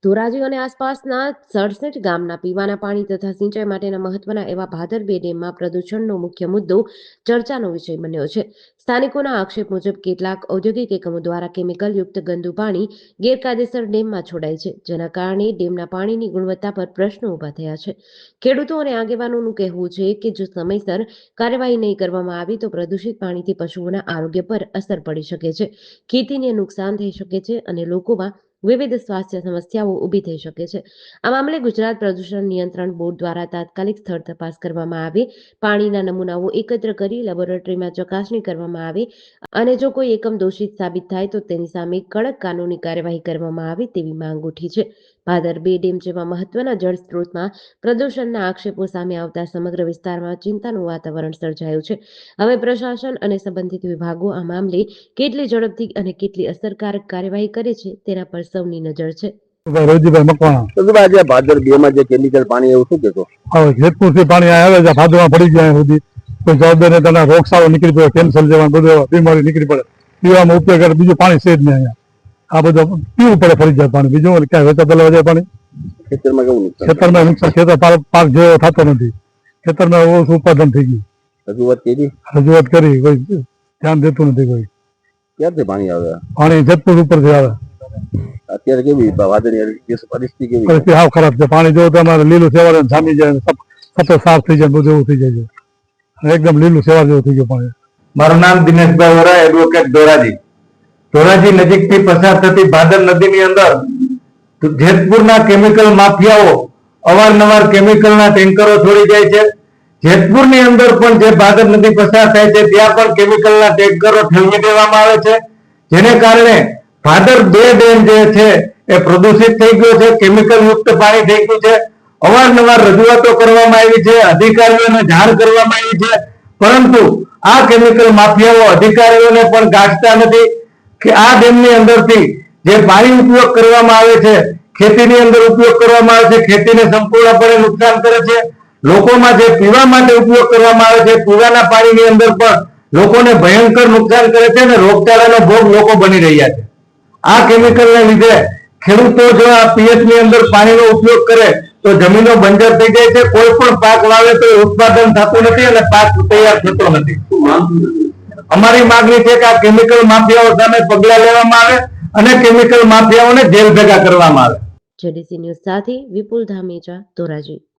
ધોરાજી અને આસપાસના 67 ગામના પીવાના પાણી તથા સિંચાઈ માટેના મહત્વના એવા ભાદર બે ડેમમાં પ્રદૂષણનો મુખ્ય મુદ્દો ચર્ચાનો વિષય બન્યો છે. સ્થાનિકોના આક્ષેપ મુજબ કેટલાક ઔદ્યોગિક એકમો દ્વારા કેમિકલયુક્ત ગંદુ પાણી ગેરકાયદેસર ડેમમાં છોડાય છે, જેના કારણે ડેમના પાણીની ગુણવત્તા પર પ્રશ્નો ઊભા થયા છે. ખેડૂતો અને આગેવાનોનું કહેવું છે કે જો સમયસર કાર્યવાહી નહીં કરવામાં આવી તો પ્રદૂષિત પાણીથી પશુઓના આરોગ્ય પર અસર પડી શકે છે, ખેતીને નુકસાન થઈ શકે છે અને લોકોમાં વિવિધ સ્વાસ્થ્ય સમસ્યાઓ ઊભી થઈ શકે છે. આ મામલે ગુજરાત પ્રદૂષણ નિયંત્રણ બોર્ડ દ્વારા તાત્કાલિક સ્થળ તપાસ કરવામાં આવે, પાણીના નમૂનાઓ એકત્ર કરી લેબોરેટરીમાં ચકાસણી કરવામાં આવે અને જો કોઈ એકમ દોષિત સાબિત થાય તો તેની સામે કડક કાનૂની કાર્યવાહી કરવામાં આવે તેવી માંગ ઉઠી છે. ભાદર બે ડેમ જેવા મહત્વના જળ સ્ત્રોતમાં પ્રદૂષણના આક્ષેપો સામે આવતા સમગ્ર વિસ્તારમાં ચિંતાનું વાતાવરણ સર્જાયું છે. હવે પ્રશાસન અને સંબંધિત વિભાગો આ મામલે કેટલી ઝડપથી અને કેટલી અસરકારક કાર્યવાહી કરે છે તેના પર સૌની નજર છે. રોજીભાઈ મકવાણા તો આજે ભાદર બે માં જે કેમિકલ પાણી એવું શું કેતો જેતપુરથી પાણી આવે છે, ભાદરમાં પડી ગયા સુધી કોઈ જવાબદાર તેના રોગચાળો નીકળી પડે, કેન્સર જેવા બધું બીમારી નીકળી પડે, પીવામાં ઉપયોગ કરે, બીજું પાણી છે જ નહીં. અહીંયા આ બધું પીવું પડે ફરજિયાત પાણી, બીજું ક્યાં વેચા પેલા વધે પાણી. ખેતરમાં કેવું નુકસાન? ખેતરમાં નુકસાન, ખેતર પાક જેવો થતો નથી, ખેતરમાં ઓછું ઉત્પાદન થઈ ગયું. રજૂઆત કરી, કોઈ ધ્યાન દેતું નથી. કોઈ ક્યાંથી પાણી આવે? પાણી જેતપુર ઉપરથી આવે. અત્યારે કેવી વાદળની પરિસ્થિતિ કેવી? પરિસ્થિતિ હાવ ખરાબ છે. પાણી જો તમારે લીલું સેવાર જામી જાય, સતત સાફ થઈ જાય, બધું એવું થઈ જાય છે. એકદમ લીલું સેવાર જેવું થઈ ગયું પાણી. મારું નામ દિનેશભાઈ વોરા, એડવોકેટ ધોરાજી નજીકથી પસાર થતી ભાદર નદીની અંદર જેતપુરના કેમિકલ માફિયાઓ અવારનવાર કેમિકલના ટેન્કરો છોડી જાય છે. જેતપુરની અંદર પણ જે ભાદર નદી પસાર થાય છે ત્યાં પણ કેમિકલના ટેન્કરો ઠલવી દેવામાં આવે છે, જેને કારણે ભાદર બે ડેમ જે છે એ પ્રદૂષિત થઈ ગયો છે, કેમિકલ યુક્ત પાણી થઈ ગયું છે. અવારનવાર રજૂઆતો કરવામાં આવી છે, અધિકારીઓને જાણ કરવામાં આવી છે, પરંતુ આ કેમિકલ માફિયાઓ અધિકારીઓને પણ ગાંઠતા નથી કે આ ડેમની અંદરથી જે પાણી ઉપયોગ કરવામાં આવે છે, ખેતીની અંદર ઉપયોગ કરવામાં આવે છે, ખેતીને સંપૂર્ણપણે નુકસાન કરે છે. લોકોમાં જે પીવા માટે ઉપયોગ કરવામાં આવે છે, પીવાના પાણીની અંદર પણ લોકોને ભયંકર નુકસાન કરે છે અને રોગચાળાનો ભોગ લોકો બની રહ્યા છે. આ કેમિકલને લીધે ખેડૂતો જો આ પીએચ ની અંદર પાણીનો ઉપયોગ કરે તો જમીનો બંજર થઈ જાય છે, કોઈ પણ પાક વાવે તો ઉત્પાદન થતું નથી અને પાક તૈયાર થતો નથી. અમારી માંગણી છે કે આ કેમિકલ માફિયાઓ સામે પગલાં લેવામાં આવે અને કેમિકલ માફિયાઓને જેલ ભેગા કરવામાં આવે. જેડીસી ન્યૂઝ સાથે વિપુલ ધામેચા, ધોરાજી.